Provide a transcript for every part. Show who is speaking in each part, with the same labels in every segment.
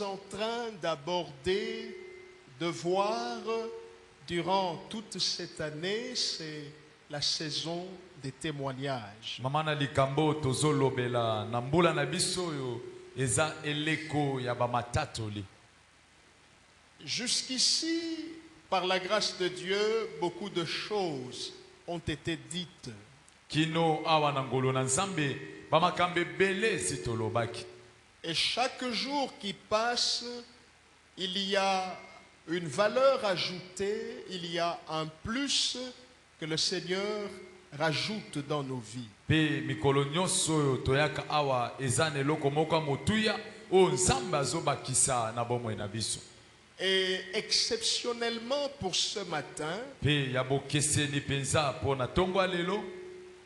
Speaker 1: En train d'aborder, de voir durant toute cette année, c'est la saison des témoignages.
Speaker 2: Mamana likambo tozolobela na mbula na biso oyo eza eleko ya bamatatoli.
Speaker 1: Jusqu'ici, par la grâce de Dieu, beaucoup de choses ont été dites.
Speaker 2: Kino awa na ngolo na Nzambe bamakambe bele sitolobaki.
Speaker 1: Et chaque jour qui passe, il y a une valeur ajoutée, il y a un plus que le Seigneur rajoute dans nos vies.
Speaker 2: Pe mikolo nyonso oyo toyaka awa eza na eloko moko motuya o Nzambe azobakisa na bomoi na biso.
Speaker 1: Et exceptionnellement pour ce matin,
Speaker 2: Pe ya bokeseni penza pona tongo lelo,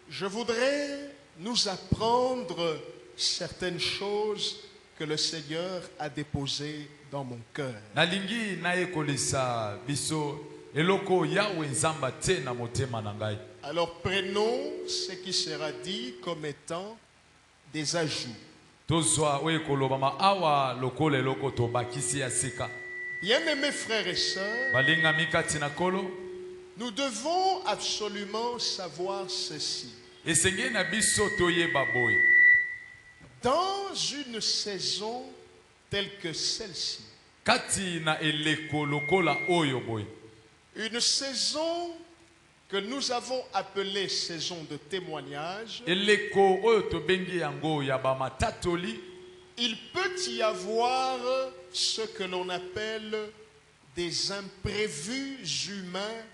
Speaker 1: je voudrais nous apprendre certaines choses que le Seigneur a déposées dans mon cœur.
Speaker 2: nalingi na ekolisa biso eloko yawe Nzamba te na motema na ngai.
Speaker 1: Alors prenons ce qui sera dit comme étant des ajouts.
Speaker 2: Tozwa oyo ekolobama awa lokola eloko tobakisi ya sika.
Speaker 1: Bien-aimés frères et sœurs,
Speaker 2: Balingami kati na kolo,
Speaker 1: nous devons absolument savoir ceci.
Speaker 2: esengeli na biso toyeba boye.
Speaker 1: Dans une saison telle que celle-ci,
Speaker 2: Kati na eleko lokola oyo boye,
Speaker 1: une saison que nous avons appelée saison de témoignage,
Speaker 2: eleko oyo tobengi yango ya bamatatoli,
Speaker 1: il peut y avoir ce que l'on appelle des imprévus humains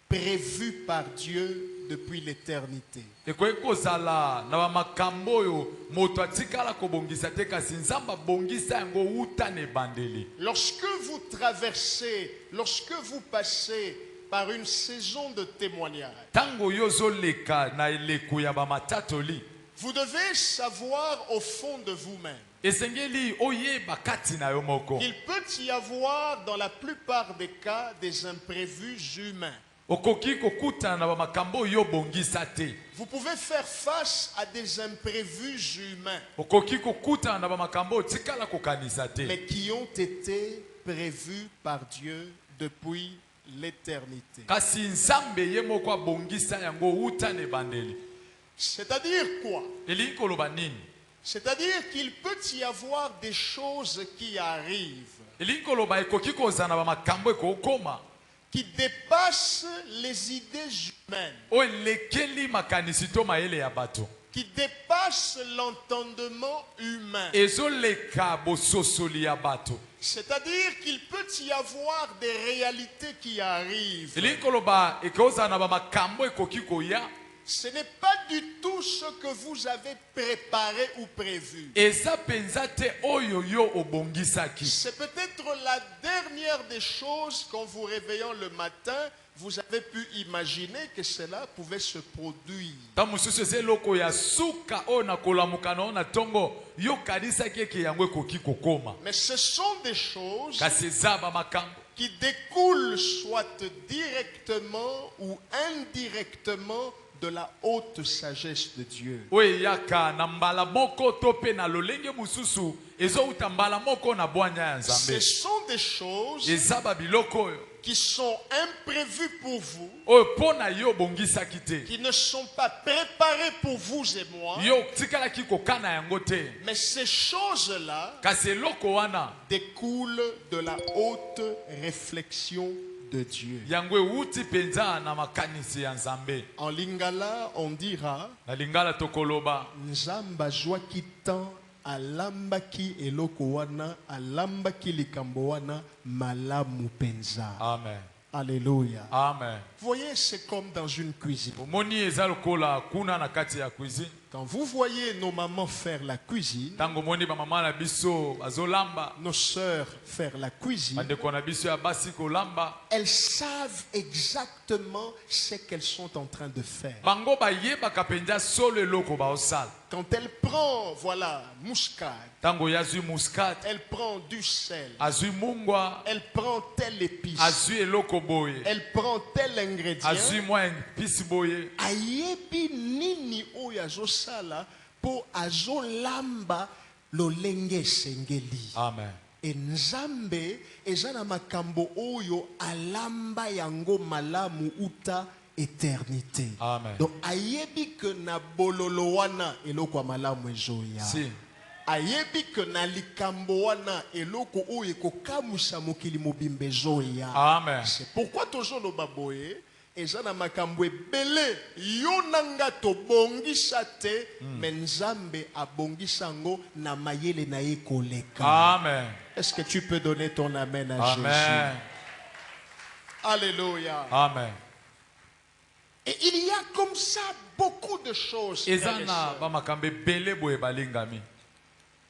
Speaker 1: prévus par Dieu depuis l'éternité.
Speaker 2: ekoki kozala na bamakambo oyo moto atikala kobongisa te kasi Nzamba bongisa yango uta na ebandeli.
Speaker 1: Lorsque vous traversez, lorsque vous passez par une saison de témoignage,
Speaker 2: Tango yozoleka na eleko ya bamatatoli,
Speaker 1: vous devez savoir au fond de vous-même
Speaker 2: esengeli oyeba kati na yo moko.
Speaker 1: qu'il peut y avoir dans la plupart des cas des imprévus humains.
Speaker 2: Okoki kokutana na bamakambo oyo bongisa te.
Speaker 1: Vous pouvez faire face à des imprévus humains,
Speaker 2: Okoki kokutana na bamakambo tikala kokanisa te.
Speaker 1: mais qui ont été prévus par Dieu depuis l'éternité.
Speaker 2: Kasi Nzambe ye moko abongisa yango uta na ebandeli.
Speaker 1: C'est-à-dire quoi?
Speaker 2: Elingi koloba nini?
Speaker 1: C'est-à-dire qu'il peut y avoir des choses qui arrivent,
Speaker 2: Elingi koloba ekoki kozala na bamakambo ekokoma
Speaker 1: qui dépassent les idées humaines,
Speaker 2: oyo elekeli makanisi to mayele ya bato,
Speaker 1: qui dépassent l'entendement humain.
Speaker 2: ezoleka bososoli ya bato.
Speaker 1: C'est-à-dire qu'il peut y avoir des réalités qui arrivent.
Speaker 2: Elingi koloba ekozala na bamakambo ekoki koya,
Speaker 1: Ce n'est pas du tout ce que vous avez préparé ou prévu.
Speaker 2: eza penza te oyo yo obongisaki.
Speaker 1: C'est peut-être la dernière des choses qu'en vous réveillant le matin, vous avez pu imaginer que cela pouvait se produire.
Speaker 2: Ta mosusu eza eloko ya suka oyo na kolamuka na oyo na ntongo yo kanisaki eke yango ekoki kokoma.
Speaker 1: Mais ce sont des choses
Speaker 2: Kasi eza bamakambo
Speaker 1: qui découlent soit directement ou indirectement de la haute sagesse de Dieu.
Speaker 2: oyo eyaka na mbala moko to pe na lolenge mosusu ezouta mbala moko na bwanya ya
Speaker 1: Ce
Speaker 2: Nzambe.
Speaker 1: sont des choses
Speaker 2: Eza babiloko oyo
Speaker 1: qui sont imprévues pour vous,
Speaker 2: oyo mpo na yo obongisaki te,
Speaker 1: qui ne sont pas préparées pour vous et moi,
Speaker 2: yo tikalaki kokana yango te,
Speaker 1: mais ces choses-là
Speaker 2: kasi eloko wana
Speaker 1: découlent de la haute réflexion de Dieu.
Speaker 2: yango euti mpenza na makanisi ya Nzambe.
Speaker 1: En lingala, on dira
Speaker 2: Na lingala tokoloba
Speaker 1: Nzamba zwaki tan alambaki eloko wana, alambaki likambo wana malamu penza.
Speaker 2: amen.
Speaker 1: Alléluia.
Speaker 2: Amen.
Speaker 1: Vous voyez, c'est comme dans une cuisine.
Speaker 2: Omoni eza lokola kuna na kati ya cuisine.
Speaker 1: Quand vous voyez nos mamans faire la cuisine,
Speaker 2: Tango moni bamama na biso bazolamba,
Speaker 1: nos sœurs faire la cuisine,
Speaker 2: bandeko na biso ya basi kolamba,
Speaker 1: elles savent exactement ce qu'elles sont en train de faire.
Speaker 2: bango bayebaka mpenza solo eloko baosala.
Speaker 1: Quand elle prend, voilà, muscade,
Speaker 2: Tango yazwi muskat,
Speaker 1: elle prend du sel,
Speaker 2: azwi mungwa,
Speaker 1: elle prend telle épice,
Speaker 2: azwi eloko boye,
Speaker 1: elle prend tel ingrédient,
Speaker 2: azwi mwa mpisi boye,
Speaker 1: ayebi nini oyo azosala po azolamba lolenge esengeli.
Speaker 2: amen.
Speaker 1: Et Nzambe ezana makambo oyo alamba yango malamu uta éternité.
Speaker 2: Amen.
Speaker 1: Donc ayebi que na bololo wana eloko malamu ezoya.
Speaker 2: Si.
Speaker 1: Ayebi que na likambo wana eloko oyo ekokamusa mokili mobimba ezoya.
Speaker 2: Amen.
Speaker 1: C'est pourquoi toujours baboye ezana makambo ebele yo nanga tobongisa te mais Nzambe abongisa ngo na mayele na ye koleka.
Speaker 2: Amen.
Speaker 1: Est-ce que tu peux donner ton amen à
Speaker 2: Amen.
Speaker 1: Jésus? Alléluia.
Speaker 2: Amen.
Speaker 1: Et il y a comme ça beaucoup de choses. frères et
Speaker 2: Ezana
Speaker 1: sœurs.
Speaker 2: ba makambe bele boye balingami.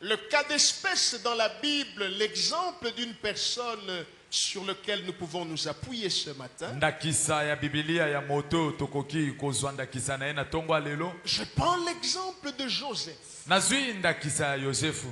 Speaker 1: Le cas d'espèce dans la Bible, l'exemple d'une personne sur lequel nous pouvons nous appuyer ce matin.
Speaker 2: Ndakisa ya Biblia ya moto tokoki kozwa ndakisa na ye na tongo lelo.
Speaker 1: Je prends l'exemple de Joseph.
Speaker 2: Nazwi ndakisa ya Yosefu.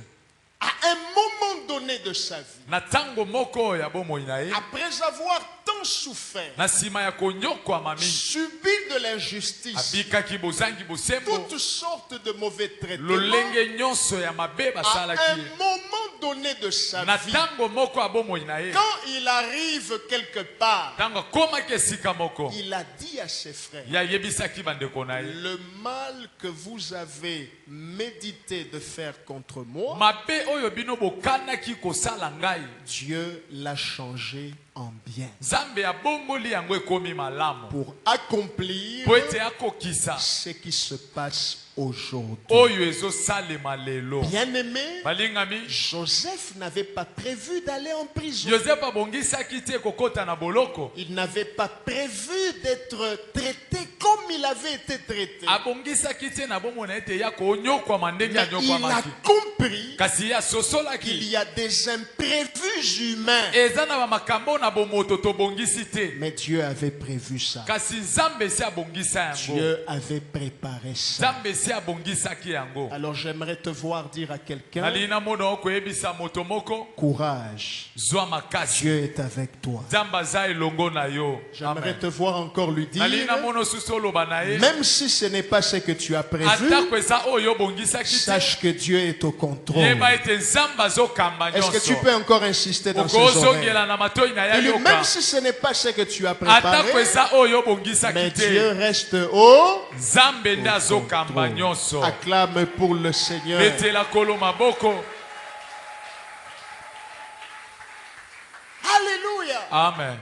Speaker 1: À un moment donné de sa vie,
Speaker 2: Na tango moko ya bomoi na ye.
Speaker 1: après avoir tant souffert,
Speaker 2: Na sima ya konyokwa mami.
Speaker 1: subi de l'injustice,
Speaker 2: Abikaki bozangi bosembo.
Speaker 1: toutes sortes de mauvais traitements,
Speaker 2: Lolenge nyonso ya mabe
Speaker 1: à un
Speaker 2: basalaki.
Speaker 1: moment donné de sa
Speaker 2: Na
Speaker 1: vie,
Speaker 2: tango moko ya bomoi na ye.
Speaker 1: quand il arrive quelque part,
Speaker 2: Tango komaki esika moko.
Speaker 1: il a dit à ses frères,
Speaker 2: Ya yebisaki bandeko na ye.
Speaker 1: le mal que vous avez médité de faire contre moi,
Speaker 2: Mabe oyo bino bokanaki kosala ngai.
Speaker 1: Dieu l'a changé en bien
Speaker 2: Zambe ya bomboli yango ekomi malamu.
Speaker 1: pour accomplir
Speaker 2: Po ete akokisa
Speaker 1: ce qui se passe aujourd'hui.
Speaker 2: oyo ezosalema lelo.
Speaker 1: Bien-aimé,
Speaker 2: Balingami,
Speaker 1: Joseph n'avait pas prévu d'aller en prison.
Speaker 2: Joseph abongisaki te kokota na boloko.
Speaker 1: Il n'avait pas prévu d'être traité comme il avait été traité.
Speaker 2: Abongisaki te na bomona ete ya konyokwama ndenge
Speaker 1: Mais il a
Speaker 2: anyokwamaki.
Speaker 1: compris
Speaker 2: Kasi ya
Speaker 1: qu'il
Speaker 2: sosolaki.
Speaker 1: y a des imprévus humains.
Speaker 2: Eza na bamakambo na bomoto tobongisi te.
Speaker 1: Mais Dieu avait prévu ça.
Speaker 2: Kasi Nzambe si abongisa yango.
Speaker 1: Dieu avait préparé ça.
Speaker 2: Nzambe si abongisaki yango.
Speaker 1: Alors j'aimerais te voir dire à quelqu'un,
Speaker 2: Nalina mona okoyebisa moto moko.
Speaker 1: courage,
Speaker 2: Zwa makasi.
Speaker 1: Dieu est avec toi.
Speaker 2: Nzambe aza elongo na yo.
Speaker 1: J'aimerais
Speaker 2: Amen.
Speaker 1: te voir encore lui dire,
Speaker 2: Nalina mona osusu oloba na ye.
Speaker 1: même si ce n'est pas ce que tu as prévu,
Speaker 2: Atako eza oyo obongisaki te.
Speaker 1: sache que Dieu est au contrôle.
Speaker 2: Yeba ete Nzambe azokamba
Speaker 1: Est-ce que tu
Speaker 2: nyonso.
Speaker 1: peux encore insister dans ces oreilles?
Speaker 2: Okozongela na matoi na ya
Speaker 1: Dis-lui,
Speaker 2: yoka.
Speaker 1: même si ce n'est pas ce que tu as
Speaker 2: Atako
Speaker 1: préparé,
Speaker 2: eza oyo
Speaker 1: mais
Speaker 2: obongisaki
Speaker 1: Dieu
Speaker 2: te.
Speaker 1: reste au
Speaker 2: Nzambe nde azokamba
Speaker 1: contrôle.
Speaker 2: nyonso.
Speaker 1: Acclame pour le Seigneur.
Speaker 2: Betela kolo maboko.
Speaker 1: Alléluia.
Speaker 2: Amen.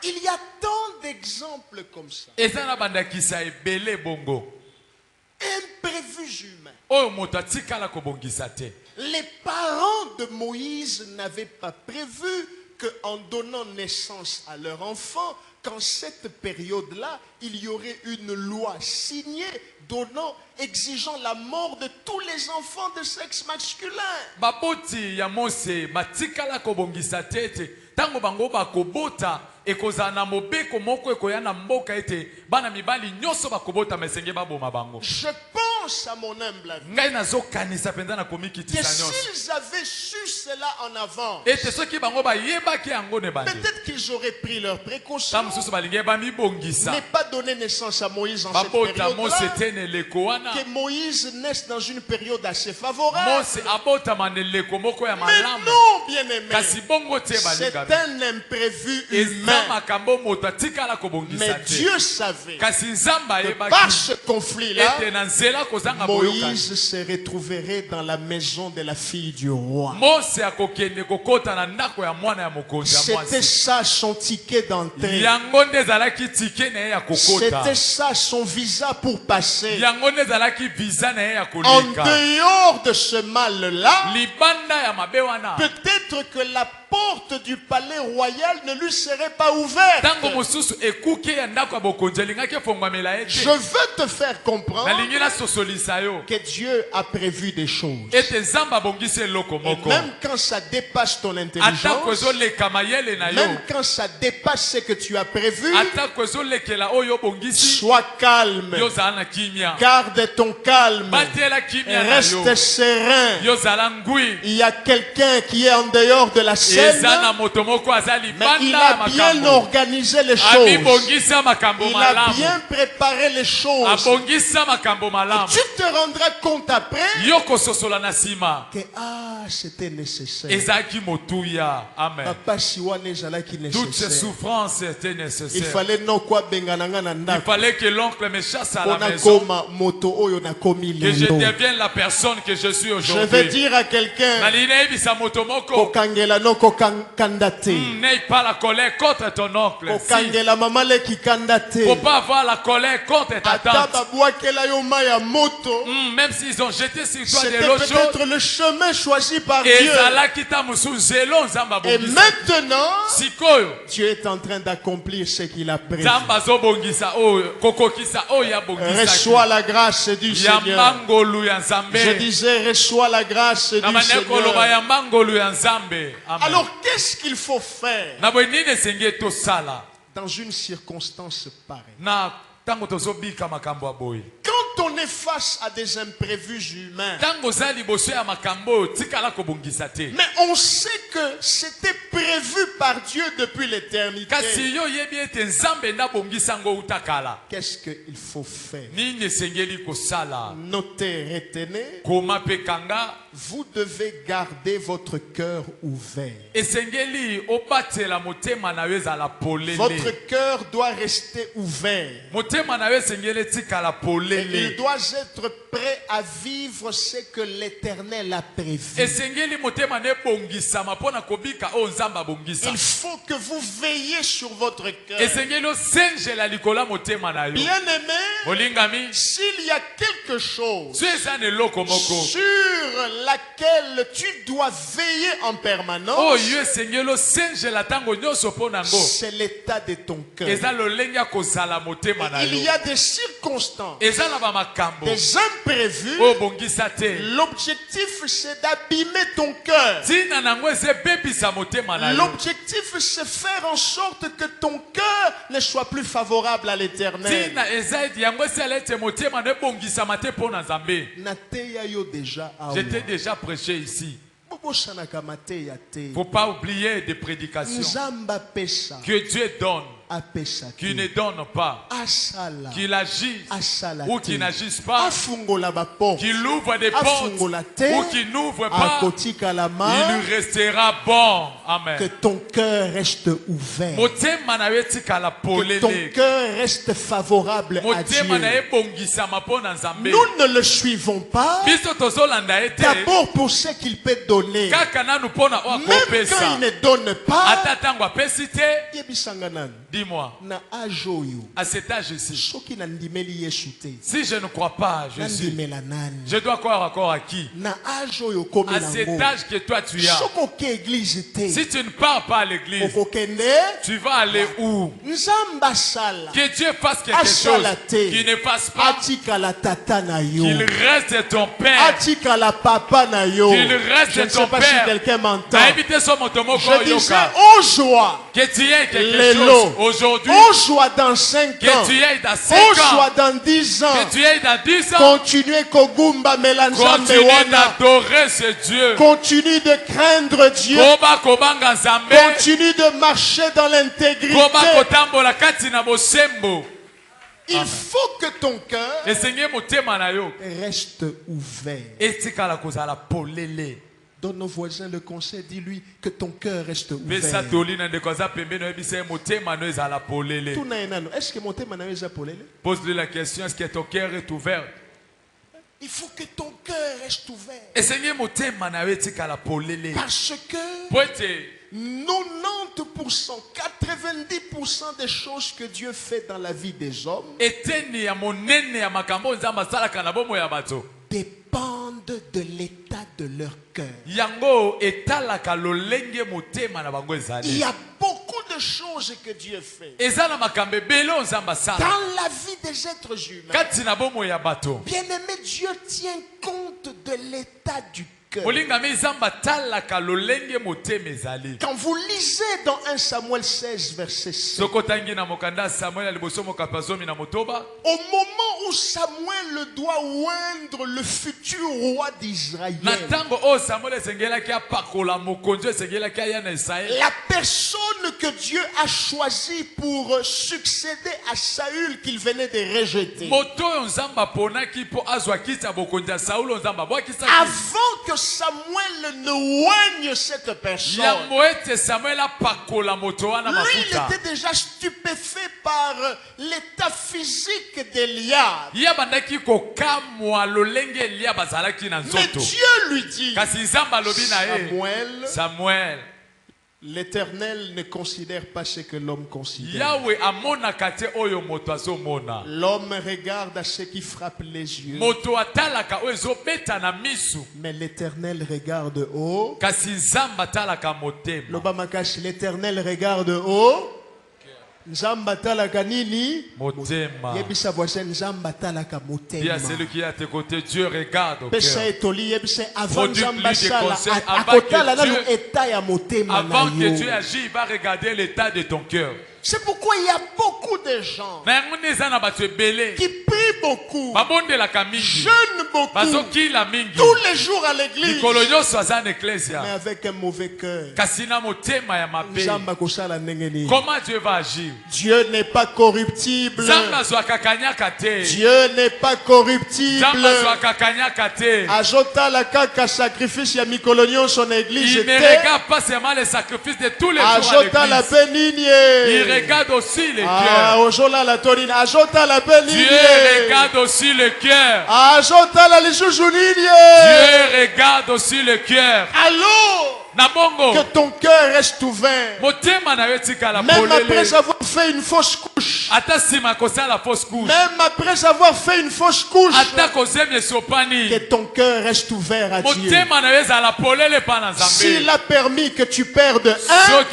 Speaker 1: Il y a tant d'exemples comme ça.
Speaker 2: Eza na bandakisa ebele bongo.
Speaker 1: Imprévus humains.
Speaker 2: Oyo moto atikala kobongisa te.
Speaker 1: Les parents de Moïse n'avaient pas prévu qu'en donnant naissance à leur enfant, qu'en cette période-là, il y aurait une loi signée exigeant la mort de tous les enfants de sexe masculin.
Speaker 2: Baboti ya Mose matikala kobongisa te ete tango bango bakobota ekozala na mobeko moko ekoya na mboka ete bana mibali nyonso bakobota mesenge baboma bango.
Speaker 1: Je pense à mon humble avis
Speaker 2: Ngai nazokanisa penza na
Speaker 1: que
Speaker 2: komikitisa nyonso.
Speaker 1: s'ils avaient su cela en avant,
Speaker 2: Ete soki bango bayebaki yango ne bande.
Speaker 1: peut-être qu'ils auraient pris leurs précautions,
Speaker 2: Ta mosusu balingi bamibongisa.
Speaker 1: n'est pas donné naissance à Moïse en cette
Speaker 2: Babota Mose
Speaker 1: période-là,
Speaker 2: te neleko wana.
Speaker 1: que Moïse naisse dans une période assez favorable.
Speaker 2: Mose abotama neleko moko ya
Speaker 1: Mais
Speaker 2: malamu.
Speaker 1: non, bien-aimé,
Speaker 2: Kasi bongo te
Speaker 1: c'est
Speaker 2: balingami.
Speaker 1: un imprévu
Speaker 2: Eza
Speaker 1: humain.
Speaker 2: makambo moto atikala kobongisa
Speaker 1: Mais
Speaker 2: te.
Speaker 1: Dieu savait
Speaker 2: Kasi Nzambe
Speaker 1: que
Speaker 2: ayebaki
Speaker 1: par ce conflit-là,
Speaker 2: ete na nzela kozanga boyokani.
Speaker 1: Moïse se retrouverait dans la maison de la fille du roi.
Speaker 2: Mose akokende kokota na ndako ya mwana ya mokonzi ya
Speaker 1: C'était
Speaker 2: mwasi.
Speaker 1: ça son ticket d'entrée.
Speaker 2: Yango nde ezalaki tike na ye ya kokota.
Speaker 1: C'était ça son visa pour passer.
Speaker 2: Yango nde ezalaki visa na ye ya
Speaker 1: En
Speaker 2: koleka.
Speaker 1: dehors de ce mal-là,
Speaker 2: Libanda ya mabe wana.
Speaker 1: peut-être que la porte du palais royal ne lui serait pas ouverte.
Speaker 2: Tango mosusu ekuke ya ndako ya bokonzi elingaki efongwamela ye
Speaker 1: Je
Speaker 2: te.
Speaker 1: veux te faire comprendre
Speaker 2: Nalingi nasosolisa yo.
Speaker 1: que Dieu a prévu des choses.
Speaker 2: Ete Nzambe abongisi eloko
Speaker 1: Et
Speaker 2: moko.
Speaker 1: même quand ça dépasse ton
Speaker 2: Atako
Speaker 1: intelligence,
Speaker 2: ezoleka mayele na yo.
Speaker 1: même quand ça dépasse ce que tu as prévu,
Speaker 2: Atako ezolekela oyo obongisi.
Speaker 1: sois calme.
Speaker 2: Yozala na kimia.
Speaker 1: Garde ton calme.
Speaker 2: Batela kimia na yo.
Speaker 1: Reste serein.
Speaker 2: Yozala ngui.
Speaker 1: Il y a quelqu'un qui est en dehors de la scène, mais il a bien organisé les choses. Il a bien préparé les choses. Et tu te rendras compte après que c'était nécessaire.
Speaker 2: Amen. Toutes ces souffrances étaient nécessaires.
Speaker 1: Il fallait
Speaker 2: Il fallait que l'oncle me chasse à la maison, que je devienne la personne que je suis aujourd'hui.
Speaker 1: Je vais dire à quelqu'un,
Speaker 2: n'aie pas la colère contre ton oncle.
Speaker 1: Faut
Speaker 2: pas avoir la colère contre ta tante. Même s'ils ont jeté sur toi de l'eau chaude,
Speaker 1: c'était peut-être le chemin choisi par Dieu. Et maintenant, Dieu est en train d'accomplir ce qu'il a prévu. Reçois la grâce du Seigneur. Je disais, reçois la grâce du Seigneur. Alors, qu'est-ce qu'il faut faire dans une circonstance pareille? Quand on est face à des imprévus humains, mais on sait que c'était prévu par Dieu depuis l'éternité, qu'est-ce qu'il faut faire? Notez, retenez, vous devez garder votre cœur ouvert. Votre cœur doit rester ouvert. Et il doit être prêt à vivre ce que l'Éternel a prévu. Il faut que vous veillez sur votre cœur. Bien-aimé, s'il y a quelque chose sur laquelle tu dois veiller en permanence, c'est l'état de ton cœur. Il y a des circonstances, des imprévus. L'objectif, c'est d'abîmer ton cœur. L'objectif, c'est faire en sorte que ton cœur ne soit plus favorable à l'Éternel.
Speaker 2: J'étais déjà prêché ici. Il ne faut pas oublier des prédications que Dieu donne, qu'il ne donne pas, qu'il agisse ou qu'il n'agisse pas, qu'il ouvre des portes ou qu'il n'ouvre pas, il lui restera bon. Amen.
Speaker 1: Que ton cœur reste ouvert. Que ton cœur reste favorable à Dieu. Nous ne le suivons pas d'abord pour ce qu'il peut donner. Même quand il ne donne pas,
Speaker 2: dis-moi, à cet âge-ci, si je ne crois pas, je dois croire encore à qui? À cet âge que toi tu as. Si tu ne pars pas à l'église, tu vas aller où? Que Dieu fasse quelque chose, qu'il ne fasse pas, qu'il reste ton père, qu'il reste ton père.
Speaker 1: Si quelqu'un m'entend, je disais,
Speaker 2: oh joie, que tu aies quelque chose aujourd'hui,
Speaker 1: oh joie dans 5 ans,
Speaker 2: que tu aies dans 5
Speaker 1: oh joie dans 10 ans,
Speaker 2: que tu aies dans 10 ans,
Speaker 1: continue Kogumba Melanza
Speaker 2: continue d'adorer ce Dieu,
Speaker 1: continue de craindre Dieu, continue de marcher dans l'intégrité. Il faut que ton cœur reste ouvert. Donne nos voisins le conseil, dis-lui que ton cœur reste ouvert. Est-ce que mon thème est polélé?
Speaker 2: Pose-lui la question, est-ce que ton cœur est ouvert?
Speaker 1: Il faut que ton cœur reste ouvert. Parce que 90%, 90% des choses que Dieu fait dans la vie des hommes dépendent de l'état de leur cœur. Il y a beaucoup de choses que Dieu fait dans la vie des êtres humains. Bien-aimé, Dieu tient compte de l'état du cœur. Quand vous lisez dans 1 Samuel 16, verset 7, au moment où Samuel doit oindre le futur roi d'Israël, la personne que Dieu a choisie pour succéder à Saül qu'il venait de rejeter, avant que Samuel ne oigne cette personne, lui il était déjà stupéfait par l'état physique d'Eliab. Mais Dieu lui dit, Samuel, l'Éternel ne considère pas ce que l'homme considère. L'homme regarde à ce qui frappe les yeux, mais l'Éternel regarde haut. L'Éternel regarde haut. Nzamba talaka nini? Motema. Yebisa voisin nzamba talaka motema.
Speaker 2: Dis à celui qui est à tes côtés, Dieu regarde au cœur.
Speaker 1: Pesa etoli yebisa avant nzamba sala akotala na l'état ya motema.
Speaker 2: Avant que Dieu agisse, il va regarder l'état de ton cœur.
Speaker 1: C'est pourquoi il y a beaucoup de gens qui prient beaucoup, jeûnent beaucoup, tous les jours à l'église, mais avec un mauvais cœur.
Speaker 2: Comment Dieu va agir?
Speaker 1: Dieu n'est pas corruptible. Dieu n'est pas corruptible. Ajota la kaka sacrifice ya mikolonio son église.
Speaker 2: Il ne regarde pas seulement les sacrifices de tous les jours à l'église. Regarde aussi le cœur. Dieu regarde aussi le cœur. Dieu regarde aussi le cœur.
Speaker 1: Allô? Que ton cœur reste ouvert. Même après avoir fait une fausse couche. Même après avoir fait une fausse couche. Que ton cœur reste ouvert à Dieu. S'il a permis que tu perdes un,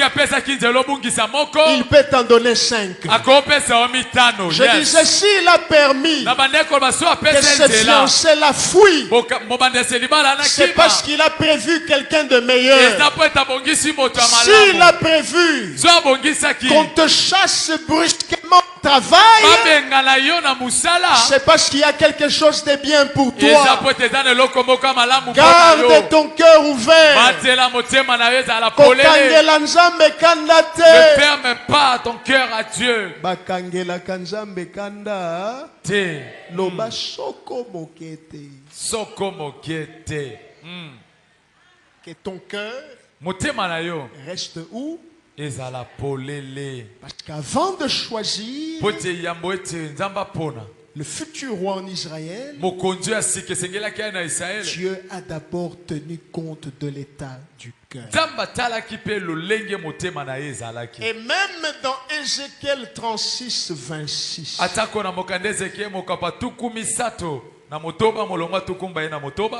Speaker 1: il peut t'en donner 5. Je disais, s'il a permis que cette fiancée-là fuit, c'est parce qu'il a prévu quelqu'un de meilleur. S'il a prévu qu'on te chasse brusquement au travail, c'est parce qu'il y a quelque chose de bien pour toi. Garde ton cœur ouvert.
Speaker 2: Ne ferme pas ton cœur à Dieu.
Speaker 1: Que ton cœur reste où? Parce qu'avant de choisir le futur roi en Israël, Dieu a d'abord tenu compte de l'état du cœur. Et même dans Ézéchiel 36, 26,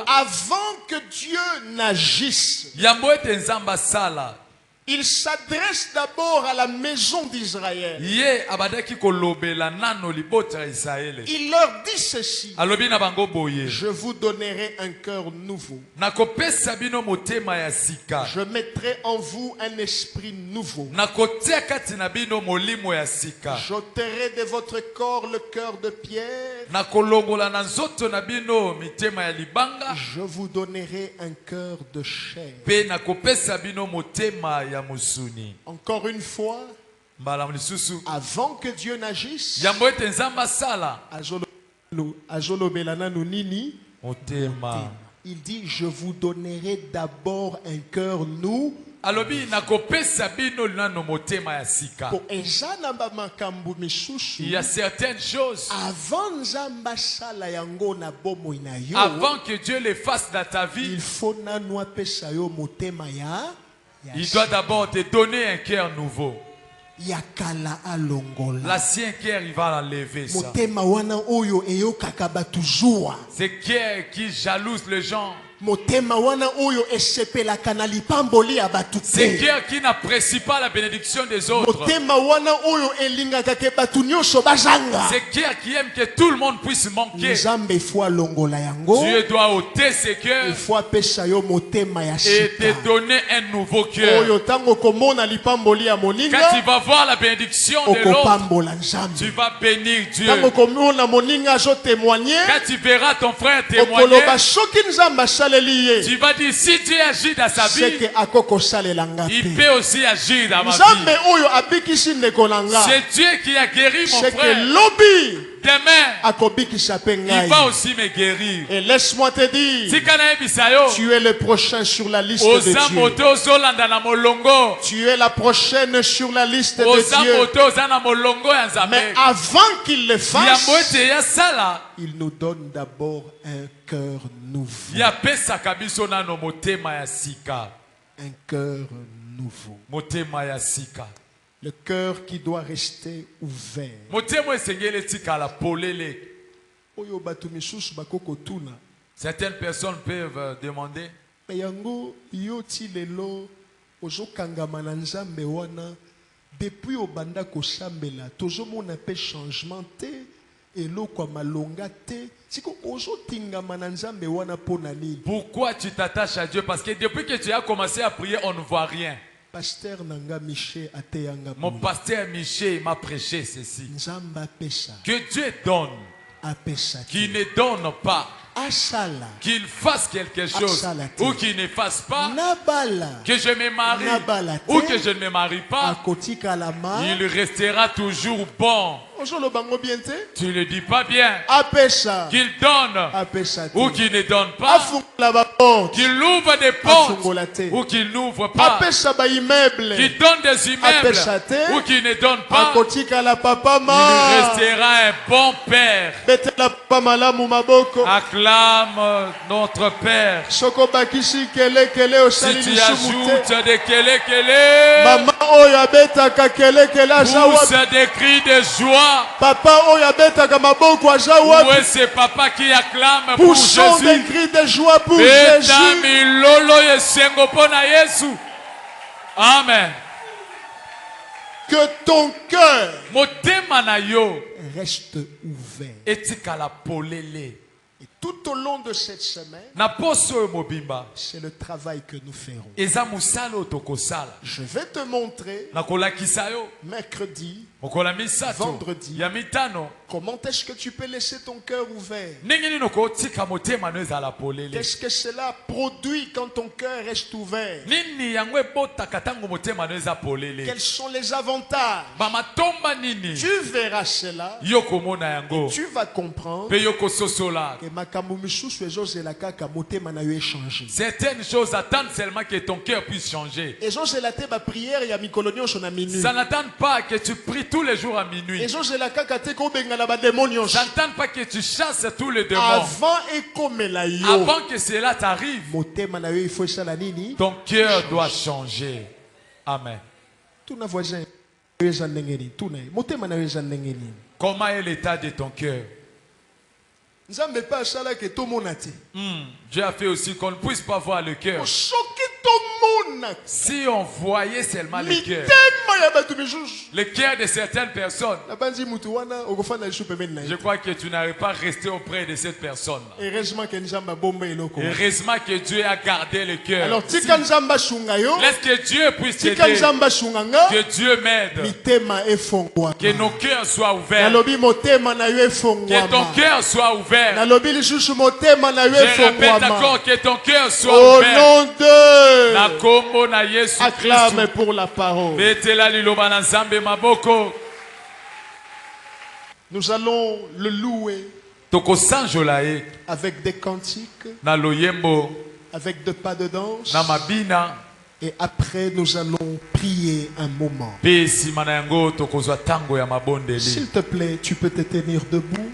Speaker 1: avant que Dieu n'agisse, il s'adresse d'abord à la maison d'Israël. Il leur dit ceci: je vous donnerai un cœur nouveau. Je mettrai en vous un esprit nouveau. J'ôterai de votre corps le cœur de pierre. Je vous donnerai un cœur de chair. Encore une fois, avant que Dieu n'agisse, il dit: je vous donnerai d'abord un cœur nouveau. Il
Speaker 2: y a certaines choses avant que Dieu les fasse dans ta vie, il doit d'abord te donner un cœur nouveau. L'ancien cœur, il va l'enlever ça. Ce cœur qui jalouse les gens. C'est cœur qui n'apprécie pas la bénédiction des autres. C'est cœur qui aime que tout le monde puisse manquer. Dieu doit ôter ses cœurs et te donner un nouveau cœur. Quand tu vas voir la bénédiction de l'autre, tu vas bénir Dieu. Quand tu verras ton frère témoigner, tu vas dire, si Dieu agit dans sa vie, il peut aussi agir dans ma vie. C'est Dieu qui a guéri mon frère. Demain, il va aussi me guérir.
Speaker 1: Et laisse-moi te dire, tu es le prochain sur la liste de Dieu. Tu es la prochaine sur la liste de Dieu. Mais avant qu'il le fasse, il nous donne d'abord un cœur nouveau. Un cœur nouveau. Le cœur qui doit rester ouvert.
Speaker 2: Certaines personnes peuvent demander,
Speaker 1: depuis obanda kosambela tozomona pe changement te eloko malonga te siko ozotingama na nzambe wana pona nini.
Speaker 2: Pourquoi tu t'attaches à Dieu? Parce que depuis que tu as commencé à prier, on ne voit rien.
Speaker 1: Pasteur Nanga Miché ateyanga.
Speaker 2: Mon pasteur Miché m'a prêché ceci. Que Dieu donne, qu'il ne donne pas, qu'il fasse quelque chose ou qu'il ne fasse pas, que je me marie ou que je ne me marie pas, il restera toujours bon. Tu ne le dis pas bien. Qu'il donne ou qu'il ne donne pas, qu'il ouvre des portes ou qu'il n'ouvre pas, qu'il donne des immeubles ou qu'il ne donne pas, il restera un bon père. Acclame notre Père. Si tu ajoutes des kele, pousse des cris de joie.
Speaker 1: Papa,
Speaker 2: où est ce papa qui acclame pour Jésus?
Speaker 1: Des cris de joie pour Jésus.
Speaker 2: Amen.
Speaker 1: Que ton cœur reste ouvert. Et tout au long de cette semaine, c'est le travail que nous ferons. Je vais te montrer mercredi, vendredi, comment est-ce que tu peux laisser ton cœur ouvert? Qu'est-ce que cela produit quand ton cœur reste ouvert? Quels sont les avantages? Tu verras cela et tu vas comprendre que
Speaker 2: certaines choses attendent seulement que ton cœur puisse changer. Ça n'attend pas que tu pries tous les jours à minuit. Ça n'attend pas que tu chasses tous les démons. Avant que cela t'arrive, ton cœur doit changer. Amen. Comment est l'état de ton cœur? Dieu a fait aussi qu'on ne puisse pas voir le cœur. Si on voyait seulement le cœur, le cœur de certaines personnes, je crois que tu n'arrives pas à rester auprès de cette personne. Heureusement que Dieu a gardé le cœur.
Speaker 1: Alors,
Speaker 2: laisse que Dieu puisse t'aider, que Dieu m'aide, que nos cœurs soient ouverts, que ton cœur soit ouvert. Je répète encore que ton cœur soit ouvert.
Speaker 1: Au nom de
Speaker 2: acclame
Speaker 1: pour la parole. Nous allons le louer avec des cantiques, avec des pas de danse. Et après, nous allons prier un moment. S'il te plaît, tu peux te tenir debout.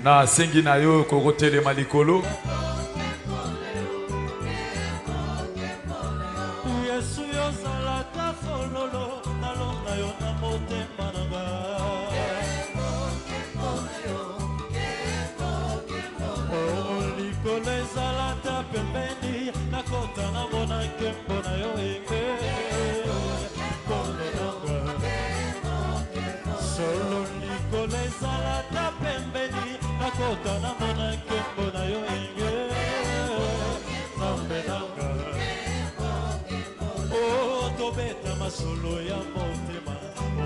Speaker 3: Solo ya motema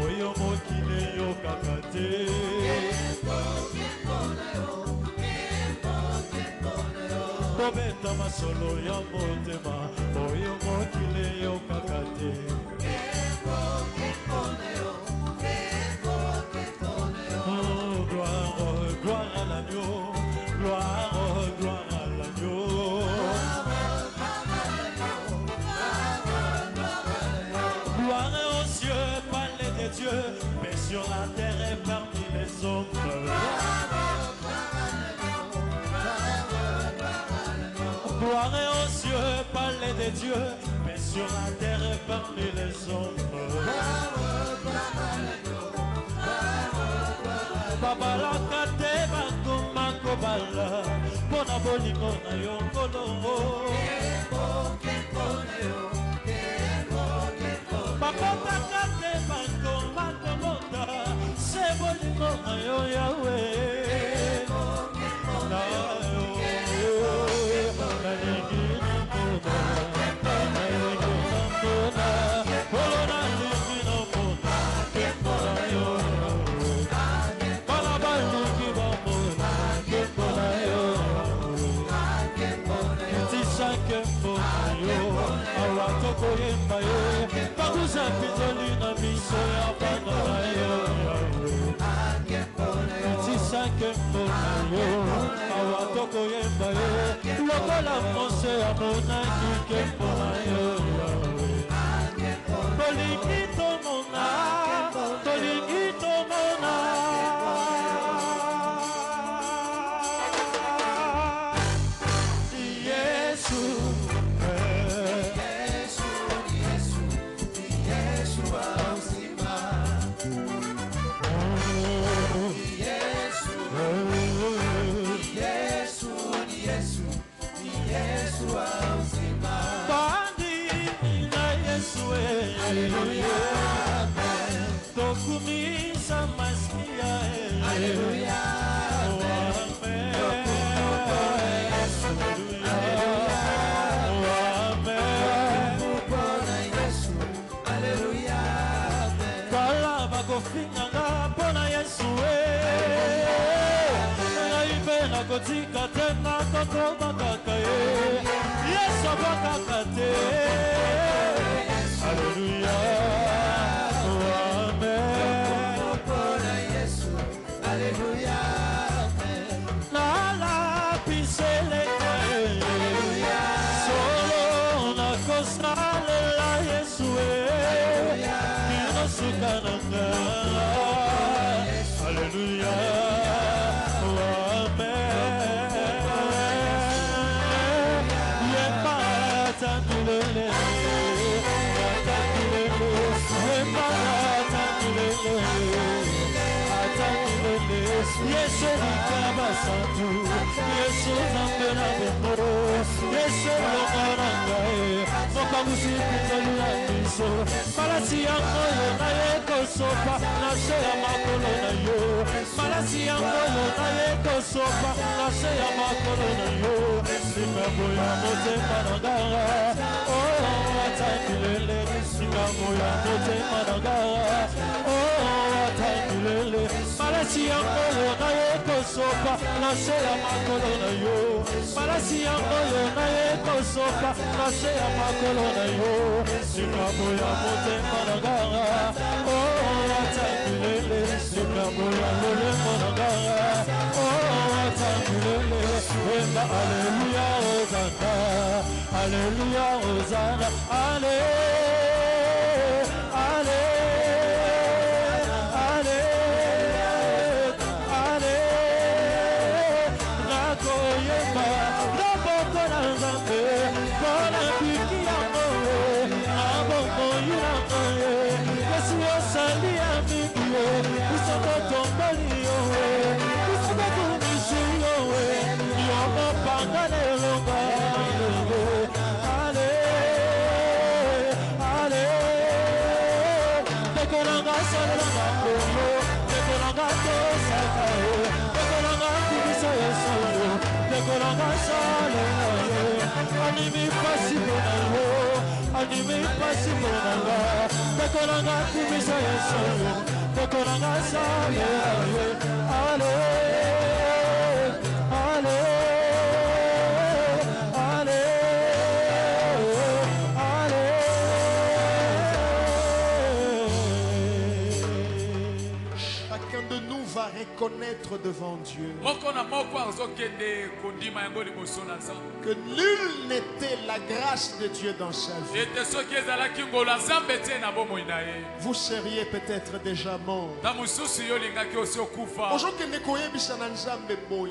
Speaker 3: oyo mokile yo kakate Tobeta masolo ya motema oyo mokile yo kakate Oh gloire gloire à l'agneau gloire gloire à l'agneau Gloire aux cieux, palais des dieux, paix sur la terre et parmi les hommes. Gloire aux cieux, palais des dieux, paix sur la terre et parmi les hommes. Babala kate bakuma kobala, pona bolingo na yo kolongo. Bakota kate bakuma kobota, se bolingo na yo Yahweh. Na yo, na ligi na mona, na ligi na mona, polo na ligi na mona, ke mona yo. Pakuza pitoli na miso ya bana yo Tisa kembo na yo Awatoko yemba yo Lokola mose ya monaki kembo na yo Tolikito mona Tolikito mona Yesu Tokumisa maskia Alleluia Amen Alleluia Kala bakofinganga pona Yesu Naipena kotika tena koko bakakaye Yesu bakakate Alleluia Alléluia, Yesu nikabasantu, Yesu nambena bemoro, Yesu lomarangae, mokamusi pitolu ya miso, malasi yango yo na yeko sopa, na se ya makolo na yo, malasi yango yo na yeko sopa, na se ya makolo na yo, singambo ya motema na ngara, oh atangilele, singambo ya motema na ngara, oh atangilele, malasi yango yo na yeko sopa, na se ya makolo na yo, malasi yango yo na yeko sopa, na se ya makolo na yo, singambo ya motema na ngara, oh atangilele, singambo ya lolemo na ngara, oh atangilele, wemba alleluia ozana, alleluia ozana, ale, ale. Take Dekolanga kumisa Yesu Dekolanga sale Animi pasi bonango Animi pasi bonanga Dekolanga kumisa Yesu Dekolanga sale Ale Ale Ale Ale
Speaker 1: Chacun de nous va reconnaître devant Dieu que nul n'était la grâce de Dieu dans sa vie. Vous seriez peut-être déjà mort.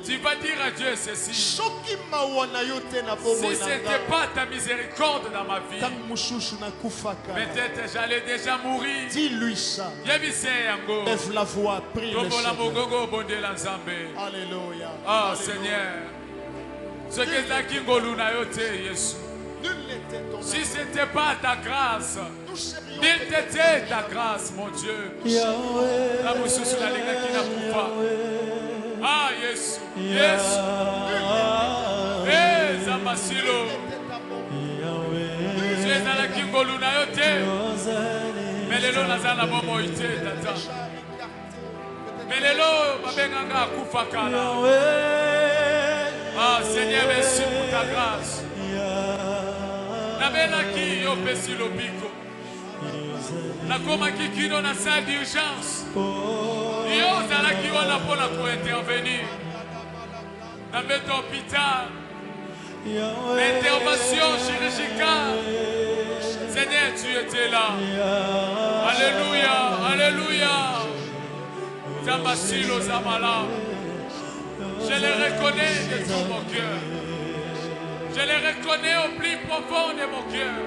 Speaker 2: Tu vas dire à Dieu ceci: si ce n'était pas ta miséricorde dans ma vie, peut-être j'allais déjà mourir.
Speaker 1: Dis-lui ça. Lève la voix, prie le Seigneur. Alléluia.
Speaker 2: Oh Seigneur, ce que ta kingoluna yote Yesu. Si ce n'était pas ta grâce, nul n'était ta grâce, mon Dieu. La moussous la liga qui n'a pas. Ah Yesu, Yesu. Eh Zamasilo. Tu es dans la kingoluna yote. Mais les lots nazana bomo ite tata. Mais les lots babenganga kufa kala. Ah Seigneur, merci pour ta grâce. Nabelaki yo pesi lobiko. Nakoma kikino na salle d'urgence. Yo zalaki wana pona ko intervenir. Na beto hôpital. L'intervention chirurgicale. Seigneur, tu étais là. Alléluia, alléluia. Zambasilo Zamala. Je les reconnais de tout mon cœur. Je les reconnais au plus profond de mon cœur.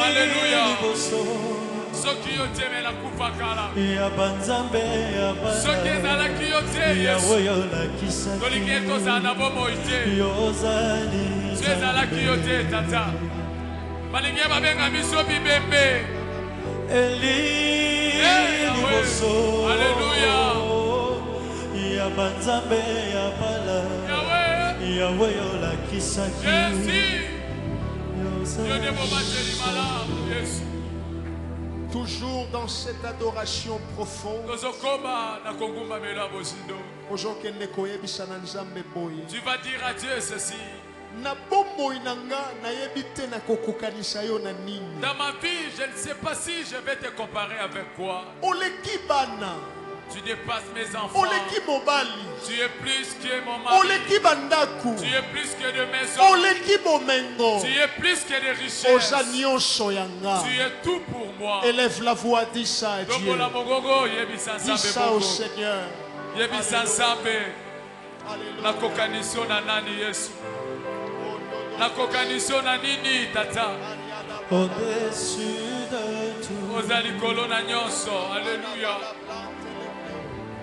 Speaker 2: Alléluia. Ce qui ont aimé la Koufakala. Ce qui est dans la Kyoté. Toliketo Zanabo Moïté. Tu es dans la Kyoté, Tata. Malingue Babenga Miso Bibembe. Alléluia. Yahweh,
Speaker 1: toujours dans cette adoration profonde.
Speaker 2: Tu vas dire à Dieu ceci:
Speaker 1: dans
Speaker 2: ma vie, je ne sais pas si je vais te comparer avec quoi. Tu dépasses mes enfants. Tu es plus que mon mari. Tu es plus que de maisons. Tu es plus que de richesses. Tu es tout pour moi.
Speaker 1: Élève la voix, dis ça à Dieu. Dis ça au Seigneur.
Speaker 2: La kokaniso na nani Yesu. La kokaniso na nini tata.
Speaker 3: Au-dessus de tout.
Speaker 2: Ozali kolona nyonso. Alléluia.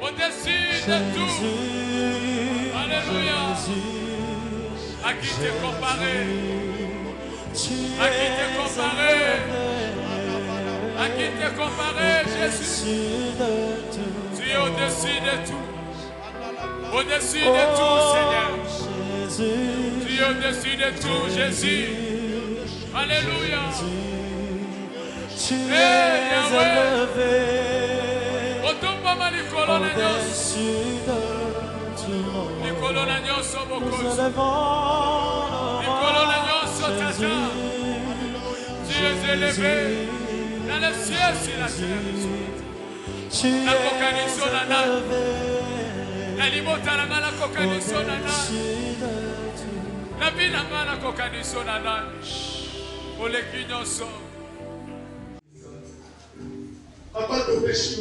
Speaker 2: Au-dessus de tout. Alléluia. À qui te comparer? À qui te comparer? À qui te comparer, Jésus? Tu es au-dessus de tout. Au-dessus de tout, Seigneur. Tu es au-dessus de tout, Jésus. Alléluia.
Speaker 3: Tu es élevé. Au-dessus de tout. Nous élevons
Speaker 2: Tu es élevé dans le ciel sur la terre.
Speaker 3: Tu es élevé.
Speaker 2: La limota la ngala kokaniso nana. La vie la ngala kokaniso nana. Ole kinyoso.
Speaker 1: Papa to pesi.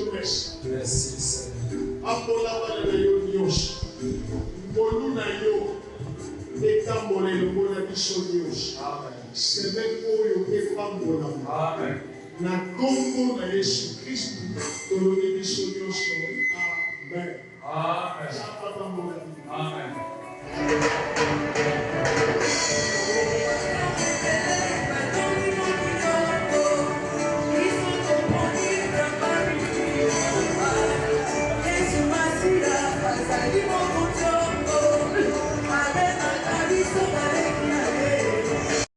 Speaker 2: Merci Seigneur.
Speaker 1: Ambola wala na yo nyos. Mbolu na yo. Etambola lokola biso nyos. Amen. Semaine oyo epambola. Amen. Na kombo na Yesu Kristo tolobi biso nyos. Amen. Amen. Amen.
Speaker 4: ezali